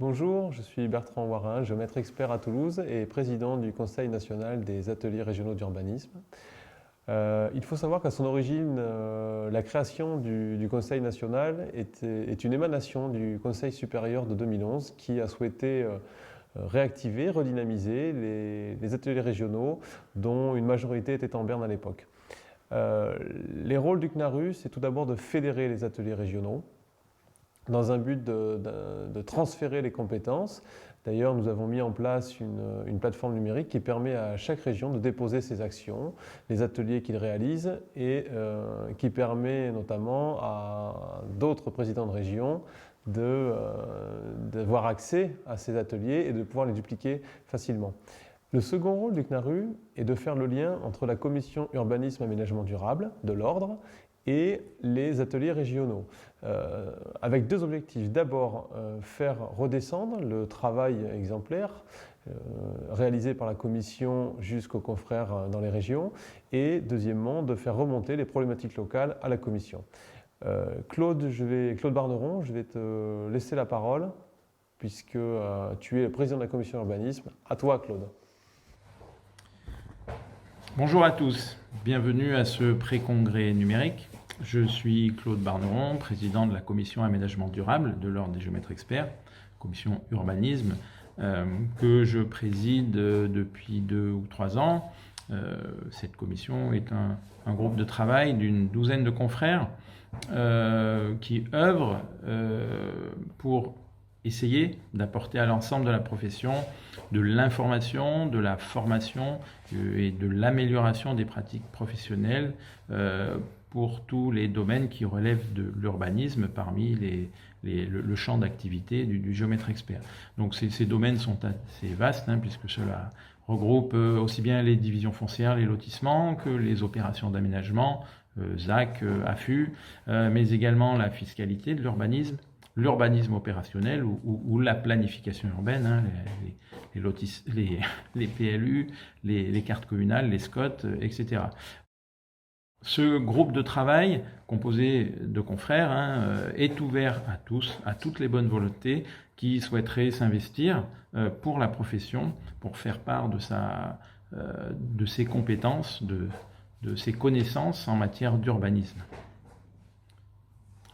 Bonjour, je suis Bertrand Warin, géomètre expert à Toulouse et président du Conseil national des ateliers régionaux d'urbanisme. Il faut savoir qu'à son origine, la création du Conseil national est une émanation du Conseil supérieur de 2011 qui a souhaité réactiver, redynamiser les ateliers régionaux dont une majorité était en berne à l'époque. Les rôles du CNARU, c'est tout d'abord de fédérer les ateliers régionaux dans un but de transférer les compétences. D'ailleurs, nous avons mis en place une plateforme numérique qui permet à chaque région de déposer ses actions, les ateliers qu'il réalise et qui permet notamment à d'autres présidents de région d'avoir accès à ces ateliers et de pouvoir les dupliquer facilement. Le second rôle du CNARU est de faire le lien entre la commission urbanisme aménagement durable de l'ordre et les ateliers régionaux, avec deux objectifs. D'abord, faire redescendre le travail exemplaire réalisé par la commission jusqu'aux confrères dans les régions, et deuxièmement, de faire remonter les problématiques locales à la commission. Claude Barneron, je vais te laisser la parole, puisque tu es le président de la commission urbanisme. À toi, Claude. Bonjour à tous, bienvenue à ce pré-congrès numérique. Je suis Claude Barneron, président de la commission aménagement durable de l'Ordre des géomètres experts, commission urbanisme, que je préside depuis 2 ou 3 ans. Cette commission est un groupe de travail d'une douzaine de confrères qui œuvrent pour essayer d'apporter à l'ensemble de la profession de l'information, de la formation et de l'amélioration des pratiques professionnelles pour tous les domaines qui relèvent de l'urbanisme parmi le champ d'activité du géomètre expert. Donc ces domaines sont assez vastes puisque cela regroupe aussi bien les divisions foncières, les lotissements que les opérations d'aménagement, ZAC, AFU, mais également la fiscalité de l'urbanisme opérationnel ou la planification urbaine, les PLU, les cartes communales, les SCOT, etc. Ce groupe de travail, composé de confrères, est ouvert à tous, à toutes les bonnes volontés qui souhaiteraient s'investir pour la profession, pour faire part de ses compétences, de ses connaissances en matière d'urbanisme.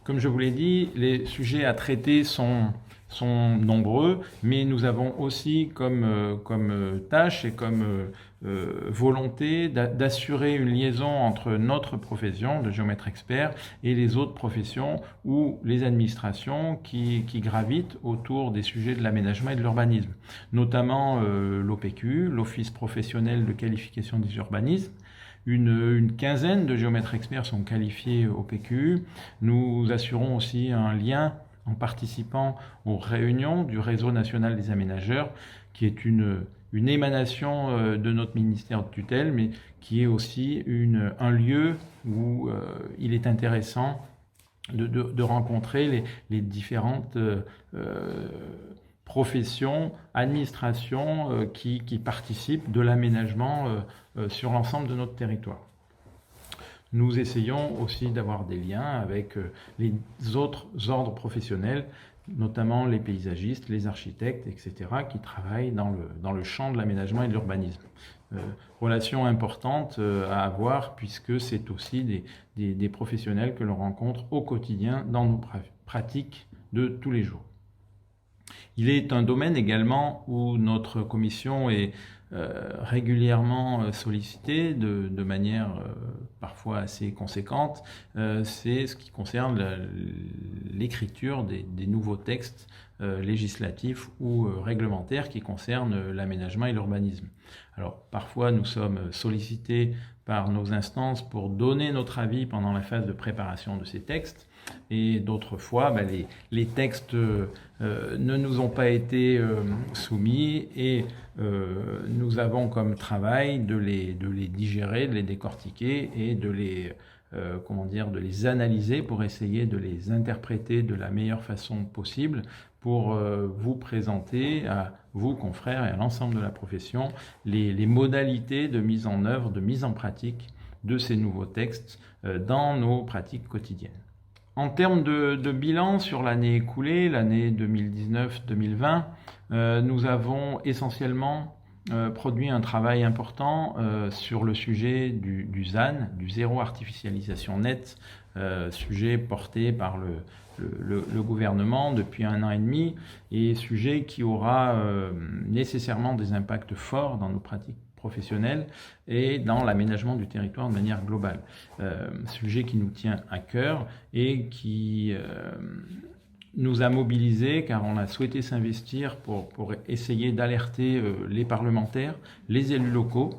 Comme je vous l'ai dit, les sujets à traiter sont nombreux, mais nous avons aussi comme tâche et comme volonté d'assurer une liaison entre notre profession de géomètre expert et les autres professions ou les administrations qui gravitent autour des sujets de l'aménagement et de l'urbanisme, notamment l'OPQ, l'Office professionnel de qualification des urbanismes. Une quinzaine de géomètres experts sont qualifiés au PQ. Nous assurons aussi un lien en participant aux réunions du Réseau national des aménageurs, qui est une émanation de notre ministère de tutelle, mais qui est aussi un lieu où il est intéressant de rencontrer les différentes professions, administrations qui participent de l'aménagement sur l'ensemble de notre territoire. Nous essayons aussi d'avoir des liens avec les autres ordres professionnels, notamment les paysagistes, les architectes, etc., qui travaillent dans le champ de l'aménagement et de l'urbanisme. Relation importante à avoir puisque c'est aussi des professionnels que l'on rencontre au quotidien dans nos pratiques de tous les jours. Il est un domaine également où notre commission est régulièrement sollicitée de manière parfois assez conséquente. C'est ce qui concerne l'écriture des nouveaux textes législatifs ou réglementaires qui concernent l'aménagement et l'urbanisme. Alors parfois nous sommes sollicités par nos instances pour donner notre avis pendant la phase de préparation de ces textes. Et d'autres fois, les textes ne nous ont pas été soumis et nous avons comme travail de les digérer, de les décortiquer et de les analyser pour essayer de les interpréter de la meilleure façon possible pour vous présenter à vous, confrères, et à l'ensemble de la profession les modalités de mise en œuvre, de mise en pratique de ces nouveaux textes dans nos pratiques quotidiennes. En termes de bilan sur l'année écoulée, l'année 2019-2020, nous avons essentiellement produit un travail important sur le sujet du ZAN, du zéro artificialisation nette, sujet porté par le gouvernement depuis 1 an et demi, et sujet qui aura nécessairement des impacts forts dans nos pratiques professionnelles et dans l'aménagement du territoire de manière globale. Sujet qui nous tient à cœur et qui nous a mobilisés car on a souhaité s'investir pour essayer d'alerter les parlementaires, les élus locaux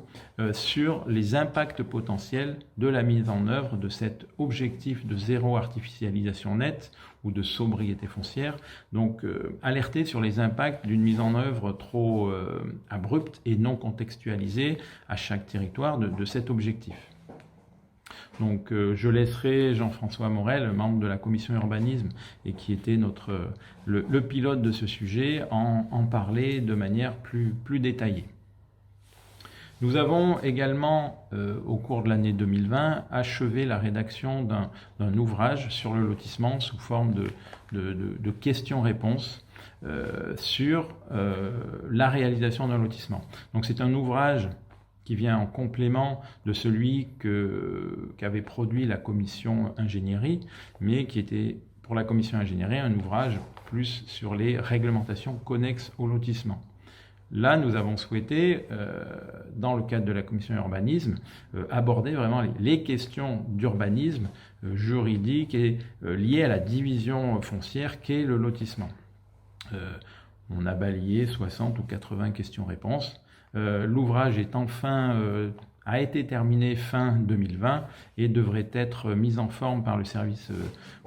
sur les impacts potentiels de la mise en œuvre de cet objectif de zéro artificialisation nette ou de sobriété foncière. Donc alerter sur les impacts d'une mise en œuvre trop abrupte et non contextualisée à chaque territoire de cet objectif. Donc je laisserai Jean-François Morel, membre de la commission urbanisme et qui était le pilote de ce sujet, en parler de manière plus détaillée. Nous avons également, au cours de l'année 2020, achevé la rédaction d'un ouvrage sur le lotissement sous forme de questions-réponses sur la réalisation d'un lotissement. Donc c'est un ouvrage qui vient en complément de celui qu'avait produit la commission ingénierie, mais qui était pour la commission ingénierie un ouvrage plus sur les réglementations connexes au lotissement. Là, nous avons souhaité, dans le cadre de la commission urbanisme, aborder vraiment les questions d'urbanisme juridique et liées à la division foncière qu'est le lotissement. On a balayé 60 ou 80 questions-réponses. L'ouvrage a été terminé fin 2020 et devrait être mis en forme par le service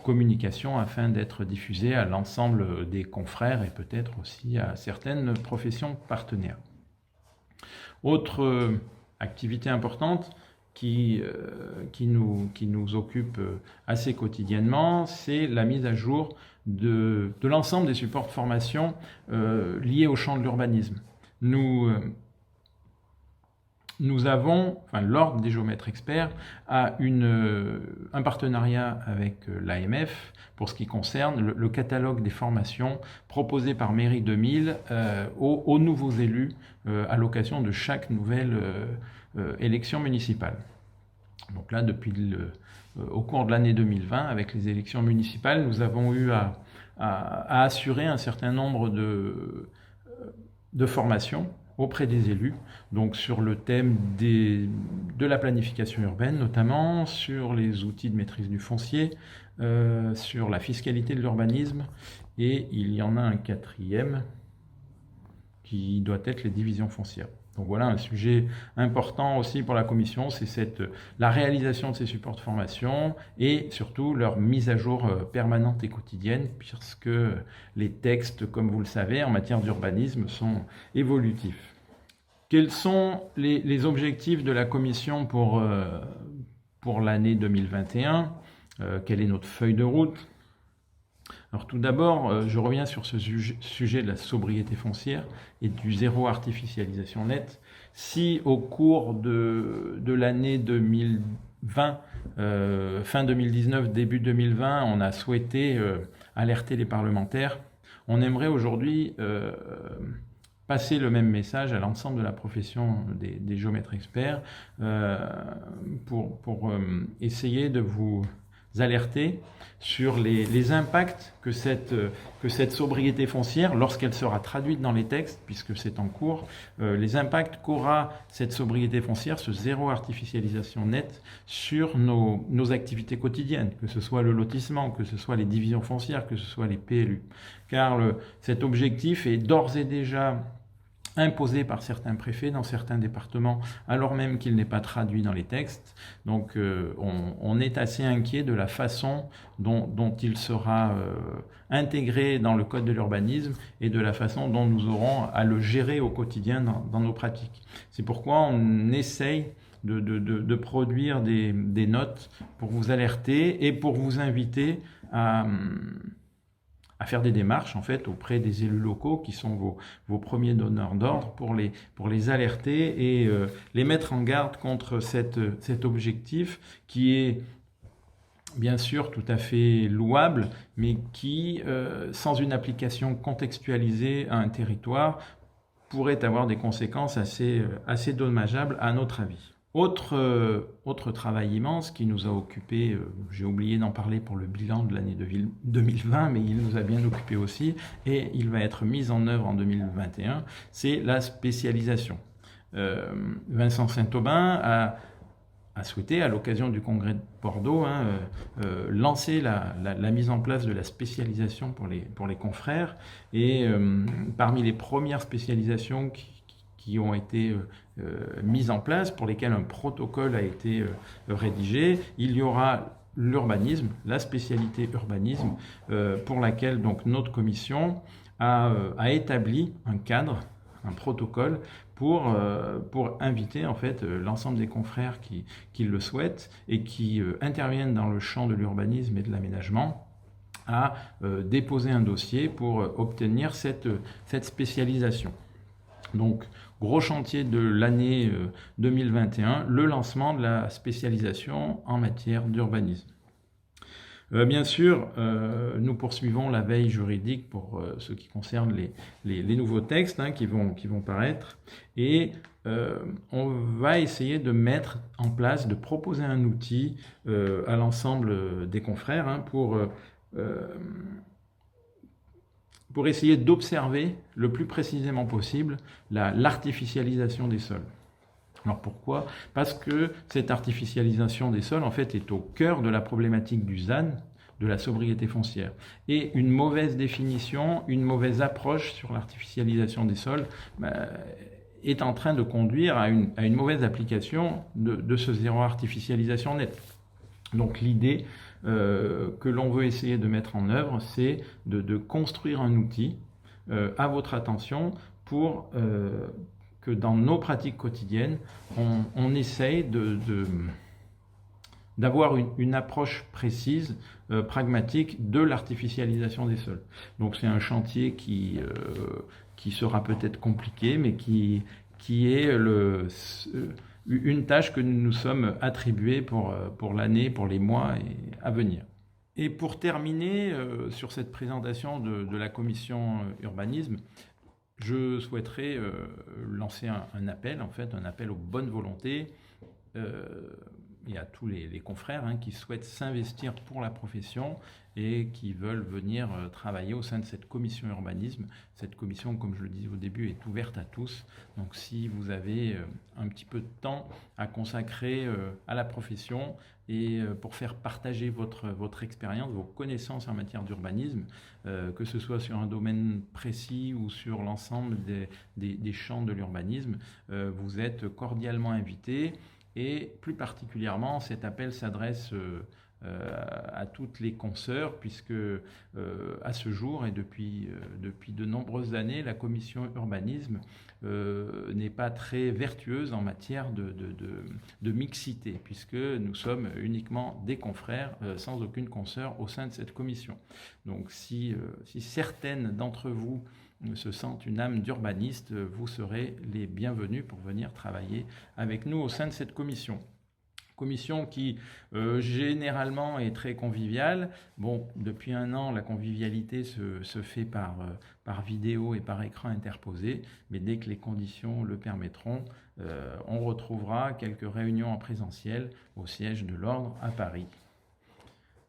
communication afin d'être diffusé à l'ensemble des confrères et peut-être aussi à certaines professions partenaires. Autre activité importante qui nous occupe assez quotidiennement, c'est la mise à jour de l'ensemble des supports de formation liés au champ de l'urbanisme. Nous avons, l'Ordre des géomètres experts a un partenariat avec l'AMF pour ce qui concerne le catalogue des formations proposées par Mairie 2000 aux nouveaux élus à l'occasion de chaque nouvelle élection municipale. Donc là, au cours de l'année 2020, avec les élections municipales, nous avons eu à assurer un certain nombre de formations auprès des élus, donc sur le thème de la planification urbaine notamment, sur les outils de maîtrise du foncier, sur la fiscalité de l'urbanisme, et il y en a un quatrième qui doit être les divisions foncières. Donc voilà un sujet important aussi pour la commission, c'est la réalisation de ces supports de formation et surtout leur mise à jour permanente et quotidienne, puisque les textes, comme vous le savez, en matière d'urbanisme sont évolutifs. Quels sont les objectifs de la commission pour l'année 2021 ? Quelle est notre feuille de route ? Alors tout d'abord, je reviens sur ce sujet de la sobriété foncière et du zéro artificialisation nette. Si au cours de l'année 2020, fin 2019, début 2020, on a souhaité alerter les parlementaires, on aimerait aujourd'hui passer le même message à l'ensemble de la profession des géomètres experts pour essayer de vous alerter sur les impacts que cette sobriété foncière, lorsqu'elle sera traduite dans les textes, puisque c'est en cours, les impacts qu'aura cette sobriété foncière, ce zéro artificialisation nette, sur nos activités quotidiennes, que ce soit le lotissement, que ce soit les divisions foncières, que ce soit les PLU. Car cet objectif est d'ores et déjà imposé par certains préfets dans certains départements, alors même qu'il n'est pas traduit dans les textes. Donc on est assez inquiet de la façon dont il sera intégré dans le code de l'urbanisme et de la façon dont nous aurons à le gérer au quotidien dans nos pratiques. C'est pourquoi on essaye de produire des notes pour vous alerter et pour vous inviter à faire des démarches en fait auprès des élus locaux qui sont vos premiers donneurs d'ordre pour les alerter et les mettre en garde contre cet objectif qui est bien sûr tout à fait louable, mais qui, sans une application contextualisée à un territoire, pourrait avoir des conséquences assez dommageables à notre avis. Autre travail immense qui nous a occupé, j'ai oublié d'en parler pour le bilan de l'année 2020, mais il nous a bien occupé aussi, et il va être mis en œuvre en 2021, c'est la spécialisation. Vincent Saint-Aubin a souhaité, à l'occasion du congrès de Bordeaux, lancer la mise en place de la spécialisation pour les confrères. Et parmi les premières spécialisations qui ont été mises en place, pour lesquelles un protocole a été rédigé, il y aura l'urbanisme, la spécialité urbanisme, pour laquelle donc notre commission a établi un cadre, un protocole pour inviter en fait l'ensemble des confrères qui le souhaitent et qui interviennent dans le champ de l'urbanisme et de l'aménagement à déposer un dossier pour obtenir cette spécialisation. Donc, gros chantier de l'année 2021, le lancement de la spécialisation en matière d'urbanisme. Bien sûr, nous poursuivons la veille juridique pour ce qui concerne les nouveaux textes qui vont paraître, et on va essayer de mettre en place, de proposer un outil à l'ensemble des confrères pour essayer d'observer le plus précisément possible l'artificialisation des sols. Alors pourquoi ? Parce que cette artificialisation des sols, en fait, est au cœur de la problématique du ZAN, de la sobriété foncière. Et une mauvaise définition, une mauvaise approche sur l'artificialisation des sols est en train de conduire à une mauvaise application de ce zéro artificialisation nette. Donc l'idée que l'on veut essayer de mettre en œuvre, c'est de construire un outil à votre attention pour que dans nos pratiques quotidiennes, on essaye d'avoir une approche précise, pragmatique de l'artificialisation des sols. Donc c'est un chantier qui sera peut-être compliqué, mais qui est une tâche que nous nous sommes attribués pour l'année, pour les mois à venir. Et pour terminer sur cette présentation de la commission urbanisme, je souhaiterais lancer un appel aux bonnes volontés et à tous les confrères qui souhaitent s'investir pour la profession et qui veulent venir travailler au sein de cette commission urbanisme. Cette commission, comme je le disais au début, est ouverte à tous. Donc si vous avez un petit peu de temps à consacrer à la profession et pour faire partager votre expérience, vos connaissances en matière d'urbanisme, que ce soit sur un domaine précis ou sur l'ensemble des champs de l'urbanisme, vous êtes cordialement invités. Et plus particulièrement, cet appel s'adresse à toutes les consoeurs, puisque à ce jour et depuis de nombreuses années, la commission urbanisme n'est pas très vertueuse en matière de mixité, puisque nous sommes uniquement des confrères sans aucune consoeur au sein de cette commission. Donc si certaines d'entre vous se sentent une âme d'urbaniste, vous serez les bienvenus pour venir travailler avec nous au sein de cette commission. Commission qui généralement est très conviviale. Bon, depuis 1 an, la convivialité se fait par vidéo et par écran interposé, mais dès que les conditions le permettront, on retrouvera quelques réunions en présentiel au siège de l'Ordre à Paris.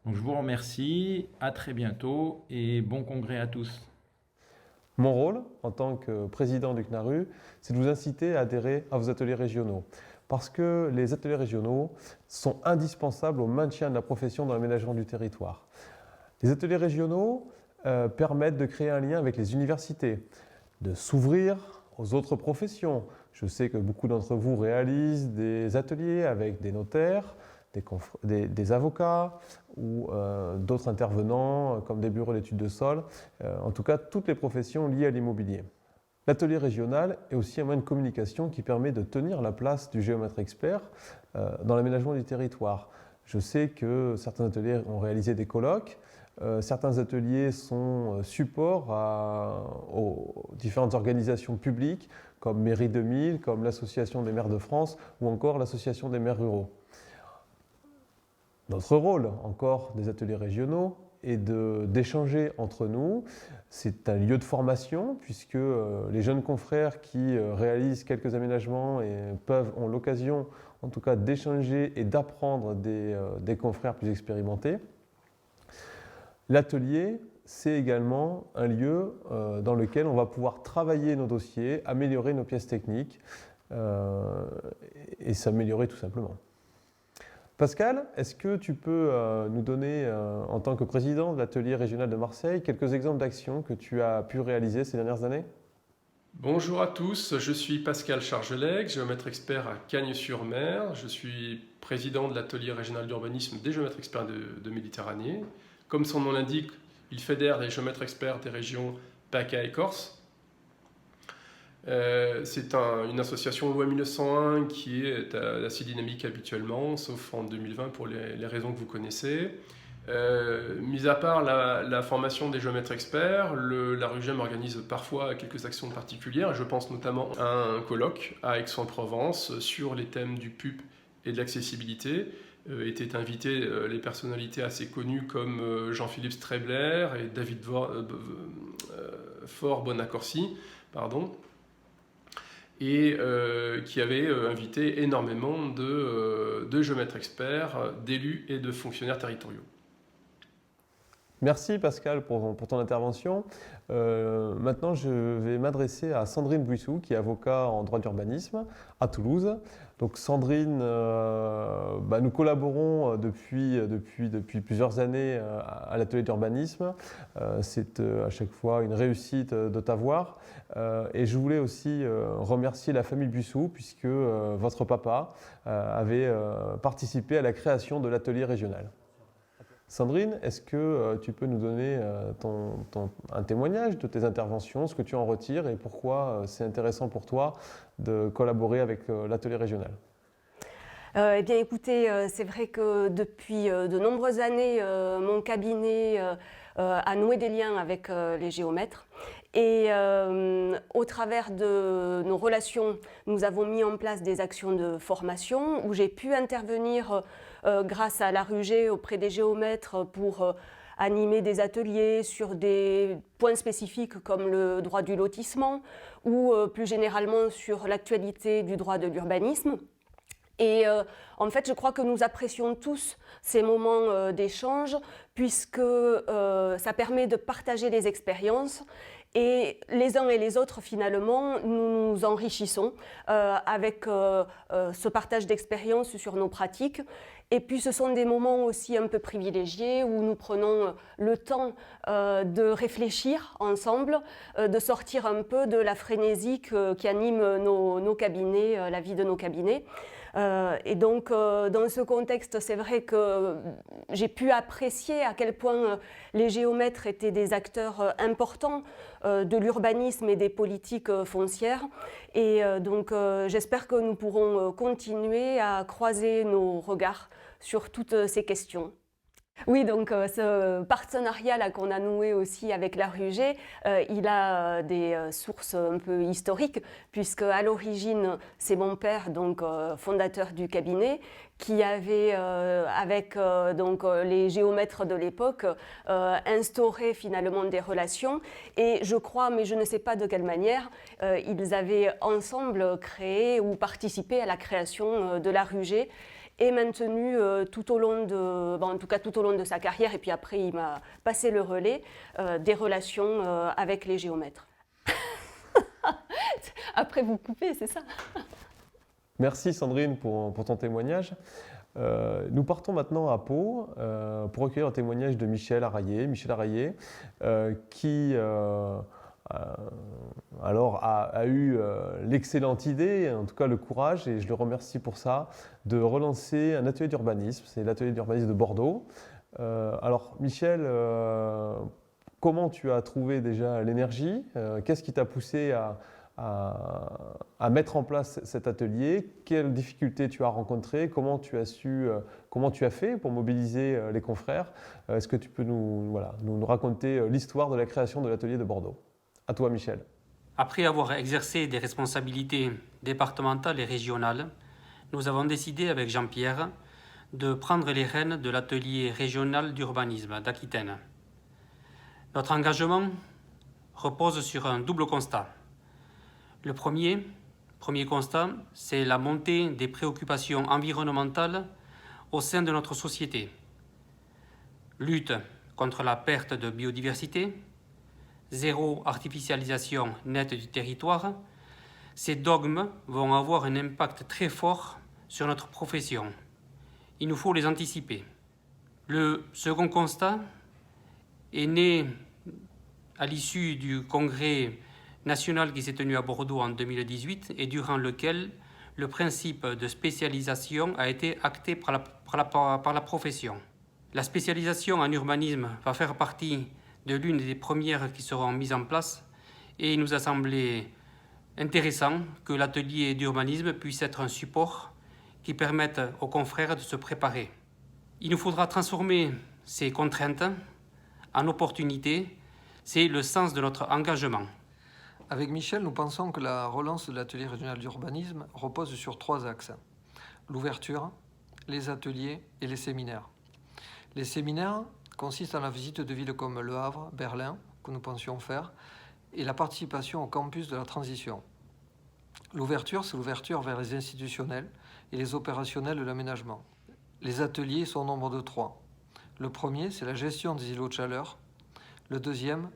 Donc je vous remercie, à très bientôt et bon congrès à tous. Mon rôle, en tant que président du CNARU, c'est de vous inciter à adhérer à vos ateliers régionaux. Parce que les ateliers régionaux sont indispensables au maintien de la profession dans l'aménagement du territoire. Les ateliers régionaux permettent de créer un lien avec les universités, de s'ouvrir aux autres professions. Je sais que beaucoup d'entre vous réalisent des ateliers avec des notaires, des avocats ou d'autres intervenants comme des bureaux d'études de sol, en tout cas toutes les professions liées à l'immobilier. L'atelier régional est aussi un moyen de communication qui permet de tenir la place du géomètre expert dans l'aménagement du territoire. Je sais que certains ateliers ont réalisé des colloques, certains ateliers sont supports aux différentes organisations publiques comme Mairie 2000, comme l'Association des maires de France ou encore l'Association des maires ruraux. Notre rôle encore des ateliers régionaux est d'échanger entre nous. C'est un lieu de formation puisque les jeunes confrères qui réalisent quelques aménagements ont l'occasion en tout cas d'échanger et d'apprendre des confrères plus expérimentés. L'atelier, c'est également un lieu dans lequel on va pouvoir travailler nos dossiers, améliorer nos pièces techniques et s'améliorer tout simplement. Pascal, est-ce que tu peux nous donner, en tant que président de l'atelier régional de Marseille, quelques exemples d'actions que tu as pu réaliser ces dernières années? Bonjour à tous, je suis Pascal Chargelec, géomètre expert à Cagnes-sur-Mer. Je suis président de l'atelier régional d'urbanisme des géomètres experts de Méditerranée. Comme son nom l'indique, il fédère les géomètres experts des régions PACA et Corse. C'est une association loi 1901 qui est assez dynamique habituellement, sauf en 2020 pour les raisons que vous connaissez. Mis à part la formation des géomètres experts, la RUGEM organise parfois quelques actions particulières. Je pense notamment à un colloque à Aix-en-Provence sur les thèmes du PUP et de l'accessibilité. Étaient invités les personnalités assez connues comme Jean-Philippe Strebler et David Faure-Bonaccorsi, et qui avait invité énormément de géomètres experts, d'élus et de fonctionnaires territoriaux. Merci Pascal pour ton intervention. Maintenant, je vais m'adresser à Sandrine Buissou, qui est avocat en droit d'urbanisme à Toulouse. Donc Sandrine, nous collaborons depuis plusieurs années à l'atelier d'urbanisme. C'est à chaque fois une réussite de t'avoir. Et je voulais aussi remercier la famille Buissou, puisque votre papa avait participé à la création de l'atelier régional. Sandrine, est-ce que tu peux nous donner un témoignage de tes interventions, ce que tu en retires et pourquoi c'est intéressant pour toi de collaborer avec l'atelier régional? Eh bien, écoutez, c'est vrai que depuis de nombreuses années, mon cabinet a noué des liens avec les géomètres. Et au travers de nos relations, nous avons mis en place des actions de formation où j'ai pu intervenir grâce à la RUGE auprès des géomètres pour animer des ateliers sur des points spécifiques comme le droit du lotissement ou plus généralement sur l'actualité du droit de l'urbanisme. Et en fait, je crois que nous apprécions tous ces moments d'échange puisque ça permet de partager les expériences et les uns et les autres, finalement, nous nous enrichissons avec ce partage d'expériences sur nos pratiques. Et puis, ce sont des moments aussi un peu privilégiés où nous prenons le temps de réfléchir ensemble, de sortir un peu de la frénésie qui anime nos cabinets, la vie de nos cabinets. Et donc, dans ce contexte, c'est vrai que j'ai pu apprécier à quel point les géomètres étaient des acteurs importants de l'urbanisme et des politiques foncières. Et donc, j'espère que nous pourrons continuer à croiser nos regards sur toutes ces questions. Oui, donc ce partenariat qu'on a noué aussi avec la RUGE, il a des sources un peu historiques, puisque à l'origine, c'est mon père, donc fondateur du cabinet, qui avait, avec les géomètres de l'époque, instauré finalement des relations. Et je crois, mais je ne sais pas de quelle manière, ils avaient ensemble créé ou participé à la création de la RUGE. Et maintenu tout au long de sa carrière, et puis après il m'a passé le relais, des relations avec les géomètres. Après vous coupez, c'est ça? Merci Sandrine pour ton témoignage. Nous partons maintenant à Pau pour recueillir un témoignage de Michel Arraillé. Michel Arraillé qui a eu l'excellente idée, en tout cas le courage, et je le remercie pour ça, de relancer un atelier d'urbanisme. C'est l'atelier d'urbanisme de Bordeaux. Alors Michel, comment tu as trouvé déjà l'énergie? Qu'est-ce qui t'a poussé à mettre en place cet atelier? Quelles difficultés tu as rencontrées? Comment tu as fait pour mobiliser les confrères? Est-ce que tu peux nous raconter l'histoire de la création de l'atelier de Bordeaux? À toi, Michel. Après avoir exercé des responsabilités départementales et régionales, nous avons décidé avec Jean-Pierre de prendre les rênes de l'atelier régional d'urbanisme d'Aquitaine. Notre engagement repose sur un double constat. Le premier constat, c'est la montée des préoccupations environnementales au sein de notre société. Lutte contre la perte de biodiversité, zéro artificialisation nette du territoire, ces dogmes vont avoir un impact très fort sur notre profession. Il nous faut les anticiper. Le second constat est né à l'issue du congrès national qui s'est tenu à Bordeaux en 2018 et durant lequel le principe de spécialisation a été acté par la profession. La spécialisation en urbanisme va faire partie de l'une des premières qui seront mises en place et il nous a semblé intéressant que l'atelier d'urbanisme puisse être un support qui permette aux confrères de se préparer. Il nous faudra transformer ces contraintes en opportunités. C'est le sens de notre engagement. Avec Michel, nous pensons que la relance de l'atelier régional d'urbanisme repose sur 3 axes. L'ouverture, les ateliers et les séminaires. Les séminaires consistent en la visite de villes comme Le Havre, Berlin, que nous pensions faire, et la participation au campus de la transition. L'ouverture, c'est l'ouverture vers les institutionnels et les opérationnels de l'aménagement. Les ateliers sont au nombre de 3. Le premier, c'est la gestion des îlots de chaleur. Le deuxième,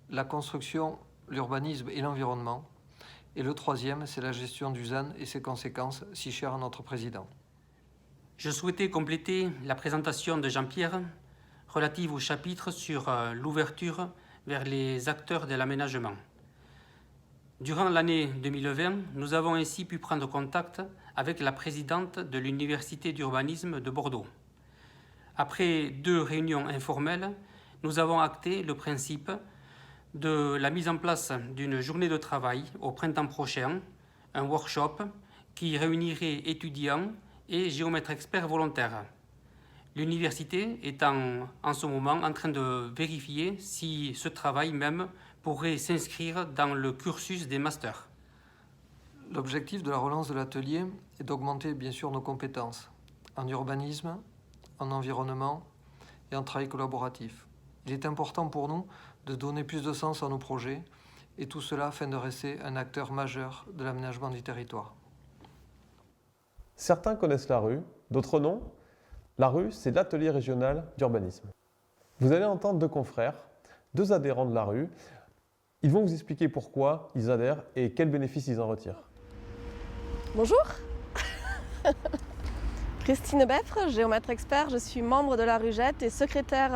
la construction, l'urbanisme et l'environnement. Et le troisième, c'est la gestion du ZAN et ses conséquences, si chères à notre président. Je souhaitais compléter la présentation de Jean-Pierre relative au chapitre sur l'ouverture vers les acteurs de l'aménagement. Durant l'année 2020, nous avons ainsi pu prendre contact avec la présidente de l'Université d'urbanisme de Bordeaux. Après 2 réunions informelles, nous avons acté le principe de la mise en place d'une journée de travail au printemps prochain, un workshop qui réunirait étudiants et géomètres experts volontaires. L'université est en ce moment en train de vérifier si ce travail même pourrait s'inscrire dans le cursus des masters. L'objectif de la relance de l'atelier est d'augmenter bien sûr nos compétences en urbanisme, en environnement et en travail collaboratif. Il est important pour nous de donner plus de sens à nos projets et tout cela afin de rester un acteur majeur de l'aménagement du territoire. Certains connaissent la rue, d'autres non. La rue, c'est l'atelier régional d'urbanisme. Vous allez entendre 2 confrères, 2 adhérents de la rue. Ils vont vous expliquer pourquoi ils adhèrent et quels bénéfices ils en retirent. Bonjour, Christine Beffre, géomètre expert. Je suis membre de la Rugette et secrétaire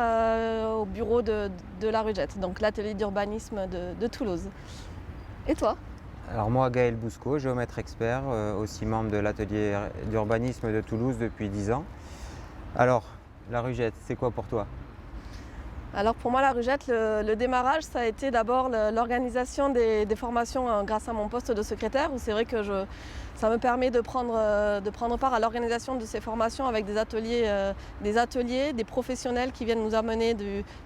au bureau de la Rugette, donc l'atelier d'urbanisme de Toulouse. Et toi? Alors moi, Gaël Bousco, géomètre expert, aussi membre de l'atelier d'urbanisme de Toulouse depuis 10 ans. Alors, la Rugette, c'est quoi pour toi? Alors pour moi, la Rugette, le démarrage, ça a été d'abord l'organisation des formations grâce à mon poste de secrétaire, où c'est vrai que ça me permet de prendre part à l'organisation de ces formations avec des ateliers, des professionnels qui viennent nous amener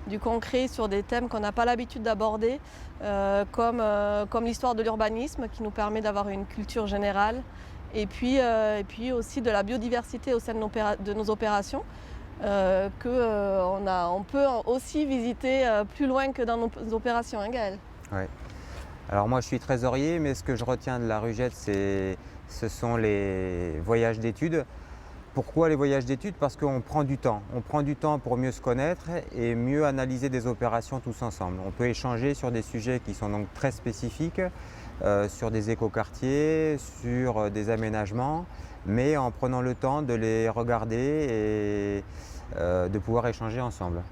du concret sur des thèmes qu'on n'a pas l'habitude d'aborder, comme l'histoire de l'urbanisme, qui nous permet d'avoir une culture générale, et puis aussi de la biodiversité au sein de nos opérations. On peut aussi visiter plus loin que dans nos opérations, hein, Gaël? Ouais. Alors moi je suis trésorier, mais ce que je retiens de la Rugette, ce sont les voyages d'études. Pourquoi les voyages d'études? Parce qu'on prend du temps. On prend du temps pour mieux se connaître et mieux analyser des opérations tous ensemble. On peut échanger sur des sujets qui sont donc très spécifiques, sur des écoquartiers, sur des aménagements, mais en prenant le temps de les regarder et de pouvoir échanger ensemble.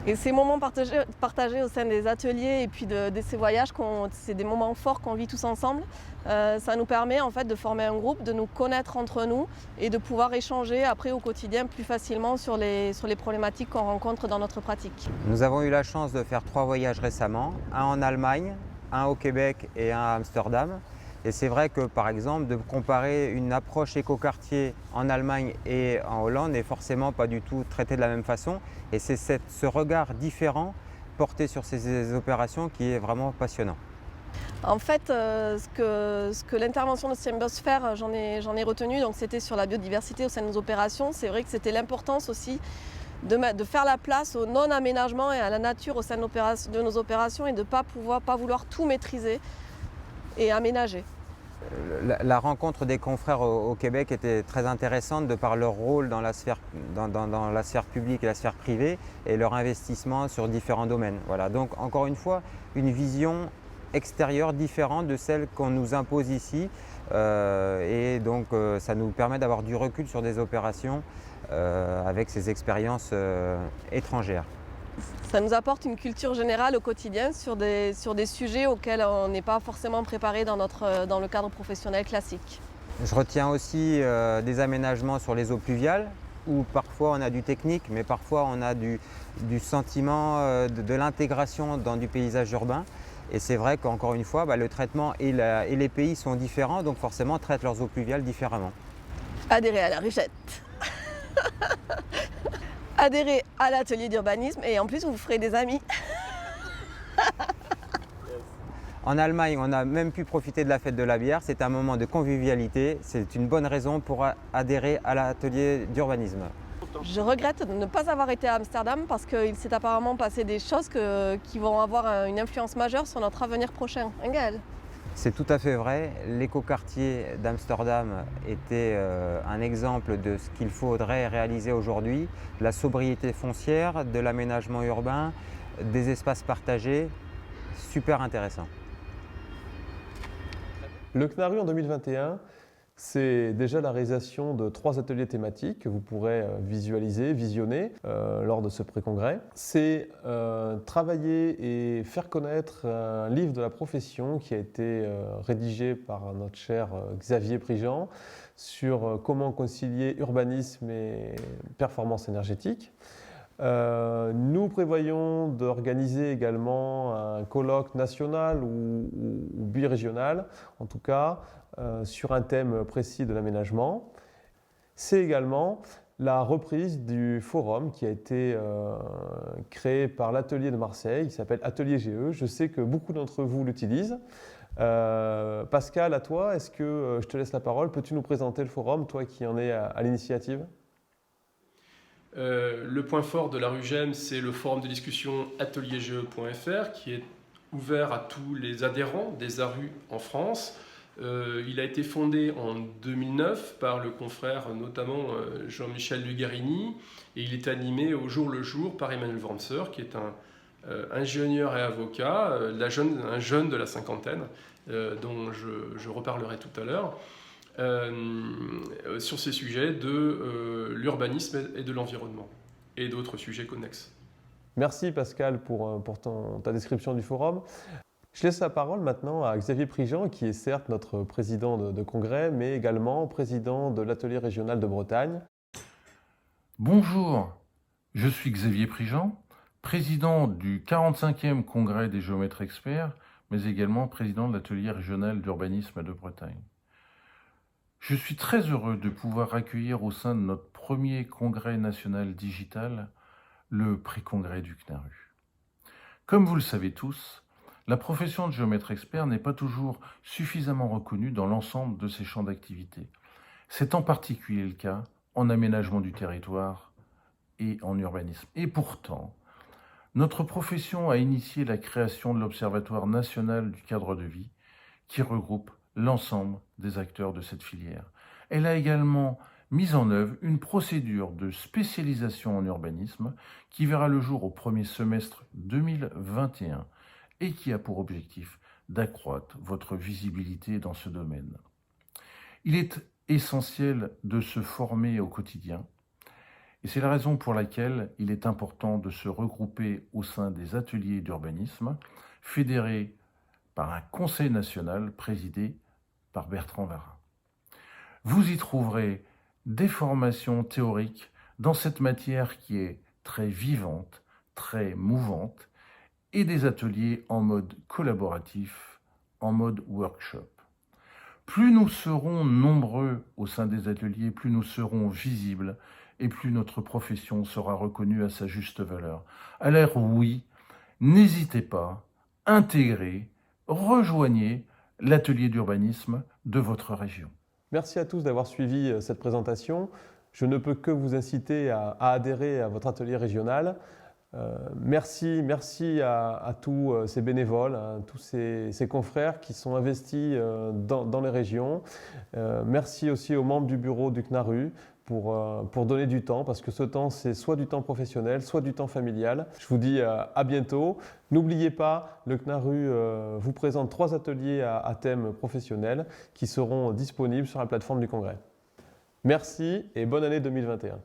Et ces moments partagés au sein des ateliers et puis de ces voyages, c'est des moments forts qu'on vit tous ensemble. Ça nous permet en fait de former un groupe, de nous connaître entre nous et de pouvoir échanger après au quotidien plus facilement sur les problématiques qu'on rencontre dans notre pratique. Nous avons eu la chance de faire 3 voyages récemment, un en Allemagne, un au Québec et un à Amsterdam. Et c'est vrai que par exemple, de comparer une approche écoquartier en Allemagne et en Hollande n'est forcément pas du tout traité de la même façon. Et c'est ce regard différent porté sur ces opérations qui est vraiment passionnant. En fait, ce que l'intervention de Symbiosphère, j'en ai retenu, donc c'était sur la biodiversité au sein de nos opérations. C'est vrai que c'était l'importance aussi de faire la place au non-aménagement et à la nature au sein de nos opérations et de ne pas vouloir tout maîtriser et aménager. La rencontre des confrères au Québec était très intéressante de par leur rôle dans la sphère publique et la sphère privée et leur investissement sur différents domaines. Voilà. Donc encore une fois, une vision extérieure différente de celle qu'on nous impose ici et donc ça nous permet d'avoir du recul sur des opérations avec ces expériences étrangères. Ça nous apporte une culture générale au quotidien sur des sujets auxquels on n'est pas forcément préparé dans le cadre professionnel classique. Je retiens aussi des aménagements sur les eaux pluviales où parfois on a du technique mais parfois on a du sentiment de l'intégration dans du paysage urbain. Et c'est vrai qu'encore une fois, le traitement et les pays sont différents, donc forcément traitent leurs eaux pluviales différemment. Adhérer à la Rugette. Adhérez à l'atelier d'urbanisme et en plus vous ferez des amis. En Allemagne, on a même pu profiter de la fête de la bière. C'est un moment de convivialité. C'est une bonne raison pour adhérer à l'atelier d'urbanisme. Je regrette de ne pas avoir été à Amsterdam parce qu'il s'est apparemment passé des choses qui vont avoir une influence majeure sur notre avenir prochain. Gaël. C'est tout à fait vrai. L'écoquartier d'Amsterdam était un exemple de ce qu'il faudrait réaliser aujourd'hui. La sobriété foncière, de l'aménagement urbain, des espaces partagés. Super intéressant. Le CNARU en 2021, c'est déjà la réalisation de 3 ateliers thématiques que vous pourrez visionner lors de ce pré-congrès. C'est travailler et faire connaître un livre de la profession qui a été rédigé par notre cher Xavier Prigent sur comment concilier urbanisme et performance énergétique. Nous prévoyons d'organiser également un colloque national ou birégional, en tout cas, sur un thème précis de l'aménagement. C'est également la reprise du forum qui a été créé par l'atelier de Marseille, qui s'appelle Atelier GE. Je sais que beaucoup d'entre vous l'utilisent. Pascal, à toi, est-ce que je te laisse la parole? Peux-tu nous présenter le forum, toi qui en es à l'initiative? Le point fort de la RUGEM, c'est le forum de discussion atelierge.fr qui est ouvert à tous les adhérents des ARU en France. Il a été fondé en 2009 par le confrère notamment Jean-Michel Lugarini et il est animé au jour le jour par Emmanuel Wramser qui est un ingénieur et avocat, un jeune de la cinquantaine dont je reparlerai tout à l'heure. Sur ces sujets de l'urbanisme et de l'environnement et d'autres sujets connexes. Merci Pascal pour ta description du forum. Je laisse la parole maintenant à Xavier Prigent qui est certes notre président de congrès mais également président de l'atelier régional de Bretagne. Bonjour, je suis Xavier Prigent, président du 45e congrès des géomètres experts mais également président de l'atelier régional d'urbanisme de Bretagne. Je suis très heureux de pouvoir accueillir au sein de notre premier congrès national digital le pré-congrès du CNARU. Comme vous le savez tous, la profession de géomètre expert n'est pas toujours suffisamment reconnue dans l'ensemble de ses champs d'activité. C'est en particulier le cas en aménagement du territoire et en urbanisme. Et pourtant, notre profession a initié la création de l'Observatoire national du cadre de vie qui regroupe l'ensemble des acteurs de cette filière. Elle a également mis en œuvre une procédure de spécialisation en urbanisme qui verra le jour au premier semestre 2021 et qui a pour objectif d'accroître votre visibilité dans ce domaine. Il est essentiel de se former au quotidien et c'est la raison pour laquelle il est important de se regrouper au sein des ateliers d'urbanisme fédérés par un conseil national présidé par Bertrand Varin. Vous y trouverez des formations théoriques dans cette matière qui est très vivante, très mouvante, et des ateliers en mode collaboratif, en mode workshop. Plus nous serons nombreux au sein des ateliers, plus nous serons visibles et plus notre profession sera reconnue à sa juste valeur. Alors oui, n'hésitez pas, intégrez, rejoignez l'atelier d'urbanisme de votre région. Merci à tous d'avoir suivi cette présentation. Je ne peux que vous inciter à adhérer à votre atelier régional. Merci à tous ces bénévoles, à tous ces confrères qui sont investis dans les régions. Merci aussi aux membres du bureau du CNARU pour donner du temps, parce que ce temps, c'est soit du temps professionnel, soit du temps familial. Je vous dis à bientôt. N'oubliez pas, le CNARU vous présente 3 ateliers à thème professionnel qui seront disponibles sur la plateforme du Congrès. Merci et bonne année 2021.